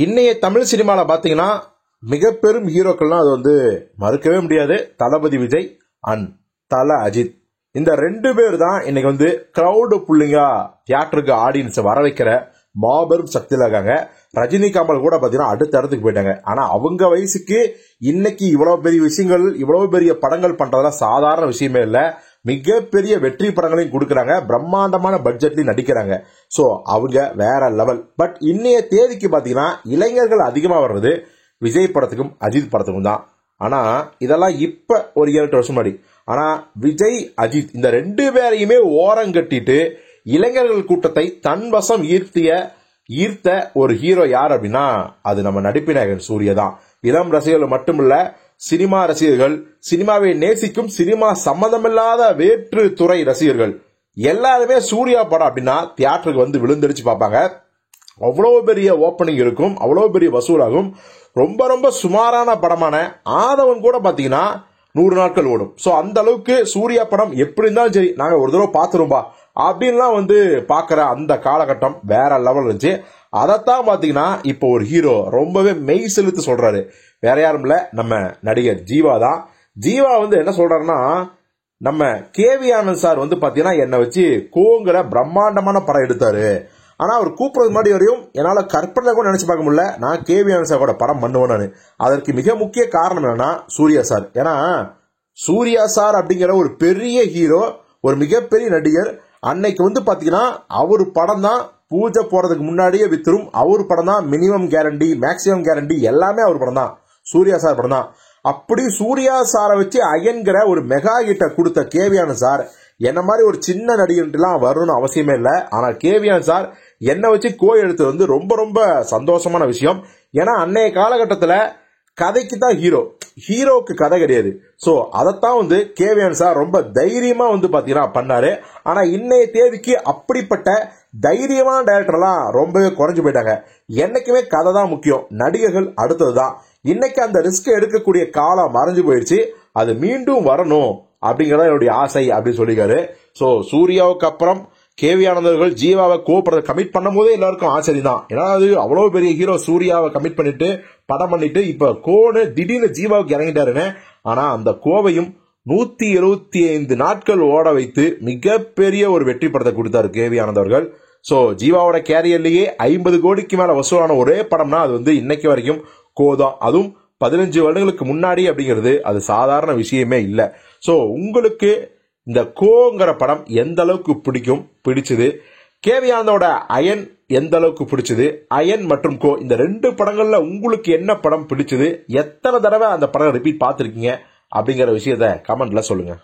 இன்னைய தமிழ் சினிமால பாத்தீங்கன்னா மிக பெரும் ஹீரோக்கள்லாம் அது வந்து மறுக்கவே முடியாது. தளபதி விஜய் அண்ட் தல அஜித், இந்த ரெண்டு பேர் தான் இன்னைக்கு வந்து கிரௌடு புல்லிங்கா தியேட்டருக்கு ஆடியன்ஸ் வர வைக்கிற மாபெரும் சக்தியில இருக்காங்க. ரஜினி கமல் கூட பாத்தீங்கன்னா அடுத்த இடத்துக்கு போயிட்டாங்க. ஆனா அவங்க வயசுக்கு இன்னைக்கு இவ்வளவு பெரிய விஷயங்கள், இவ்வளவு பெரிய படங்கள் பண்றதெல்லாம் சாதாரண விஷயமே இல்ல. மிகப்பெரிய வெற்றி படங்களையும் கொடுக்கறாங்க, பிரம்மாண்டமான பட்ஜெட்லயும் நடிக்கிறாங்க. சோ அவங்க வேற லெவல். பட் இன்னைய தேதிக்கு பாத்தீங்கன்னா இளைஞர்கள் அதிகமா வர்றது விஜய் படத்துக்கும் அஜித் படத்துக்கும் தான். ஆனா இதெல்லாம் இப்ப ஒரு 7-8 வருஷம் முன்னாடி. ஆனா விஜய் அஜித் இந்த ரெண்டு பேரையுமே ஓரங்கட்டிட்டு இளைஞர்கள் கூட்டத்தை தன் வசம் ஈர்த்த ஒரு ஹீரோ யார் அப்படின்னா அது நம்ம நடிப்பு நாயகன் சூர்யா தான். இளம் ரசிகர்கள் மட்டுமல்ல, சினிமா ரசிகர்கள், சினிமாவை நேசிக்கும் சினிமா சம்பந்தமில்லாத வேற்று துறை ரசிகர்கள் எல்லாருமே சூர்யா படம் அப்படின்னா தியேட்டருக்கு வந்து விழுந்தடிச்சு பார்ப்பாங்க. அவ்வளவு பெரிய ஓப்பனிங் இருக்கும், அவ்வளவு பெரிய வசூலாகும். ரொம்ப ரொம்ப சுமாரான படமான ஆதவன் கூட பாத்தீங்கன்னா 100 நாட்கள் ஓடும். சோ அந்த அளவுக்கு சூர்யா படம் எப்படி இருந்தாலும் சரி நாங்க ஒரு தடவை பாத்துருவோம்பா அப்படின்லாம் வந்து பாக்குற அந்த காலகட்டம் வேற லெவல் இருந்துச்சு. அதைத்தான் பாத்தீங்கன்னா இப்போ ஒரு ஹீரோ ரொம்பவே மெய் செலுத்து சொல்றாரு. வேற யாரும் இல்ல, நம்ம நடிகர் ஜீவா தான். ஜீவா வந்து என்ன சொல்றாருன்னா, நம்ம கேவி ஆனந்த் சார் வந்து பாத்தீங்கன்னா என்னை வச்சு கோங்கிற பிரம்மாண்டமான படம் எடுத்தாரு. ஆனா அவர் கூப்பிடுறது முன்னாடி வரையும் என்னால கற்பனை கூட நினைச்சு பார்க்க முடியல நான் கேவி ஆனந்த் சார் கூட படம் பண்ணுவேன். அதற்கு மிக முக்கிய காரணம் என்னன்னா சூர்யா சார். ஏன்னா சூர்யா சார் அப்படிங்கிற ஒரு பெரிய ஹீரோ, ஒரு மிகப்பெரிய நடிகர். அன்னைக்கு வந்து பாத்தீங்கன்னா அவர் படம் தான் பூஜை போறதுக்கு முன்னாடியே வித்துரும். அவர் படம் தான் மினிமம் கேரண்டி, மேக்சிமம் கேரண்டி எல்லாமே அவர் படம் தான், சூர்யா சார் படம் தான். அப்படி சூர்யா சாரை வச்சு அயன்கிற ஒரு மெகா ஹிட்ட கொடுத்த கேவியான சார் என்ன மாதிரி ஒரு சின்ன நடிகர்லாம் வரணும்னு அவசியமே இல்லை. ஆனா கேவியான் சார் என்ன வச்சு எடுத்தது வந்து ரொம்ப ரொம்ப சந்தோஷமான விஷயம். ஏன்னா அன்னைய காலகட்டத்தில் கதைக்கு தான் ஹீரோக்கு கதை கிடையாது. சோ அதைத்தான் வந்து கேவியான் சார் ரொம்ப தைரியமா வந்து பாத்தீங்கன்னா பண்ணாரு. ஆனா இன்னைய தேதிக்கு அப்படிப்பட்ட தைரியமான டைரக்டர்லாம் ரொம்பவே குறைஞ்சு போயிட்டாங்க. என்னைக்குமே கதை தான் முக்கியம், நடிகர்கள் அடுத்ததுதான். இன்னைக்கு அந்த ரிஸ்க் எடுக்கக்கூடிய காலம் மறைஞ்சு போயிடுச்சு. அது மீண்டும் வரணும் அப்படிங்கறத என்னுடைய ஆசை அப்படின்னு சொல்லிக்காரு. சோ சூர்யாவுக்கு அப்புறம் கேவி ஆனந்தர்கள் ஜீவாவை கோபுரத்தை கமிட் பண்ணும் போதே எல்லாருக்கும் ஆச்சரியம் தான். ஏன்னா அது அவ்வளவு பெரிய ஹீரோ சூர்யாவை கமிட் பண்ணிட்டு படம் பண்ணிட்டு இப்ப கோனு திடீர்னு ஜீவாவுக்கு இறங்கிட்டாருன்னு. ஆனா அந்த கோவையும் 175 நாட்கள் ஓட வைத்து மிகப்பெரிய ஒரு வெற்றி படத்தை கொடுத்தாரு கேவி ஆனந்தர்கள். சோ ஜீவாவோட கேரியர்லயே 50 கோடிக்கு மேல வசூலான ஒரே படம்னா அது வந்து இன்னைக்கு வரைக்கும் கோதான். அதுவும் 15 வருடங்களுக்கு முன்னாடி அப்படிங்கிறது அது சாதாரண விஷயமே இல்ல. சோ உங்களுக்கு இந்த கோங்கிற படம் எந்த அளவுக்கு பிடிச்சது, கேவி ஆனந்தோட அயன் எந்த அளவுக்கு பிடிச்சது, அயன் மற்றும் கோ இந்த ரெண்டு படங்கள்ல உங்களுக்கு என்ன படம் பிடிச்சது, எத்தனை தடவை அந்த படம் ரிப்பீட் பார்த்திருக்கீங்க அப்படிங்கிற விஷயத்த கமெண்ட்ல சொல்லுங்க.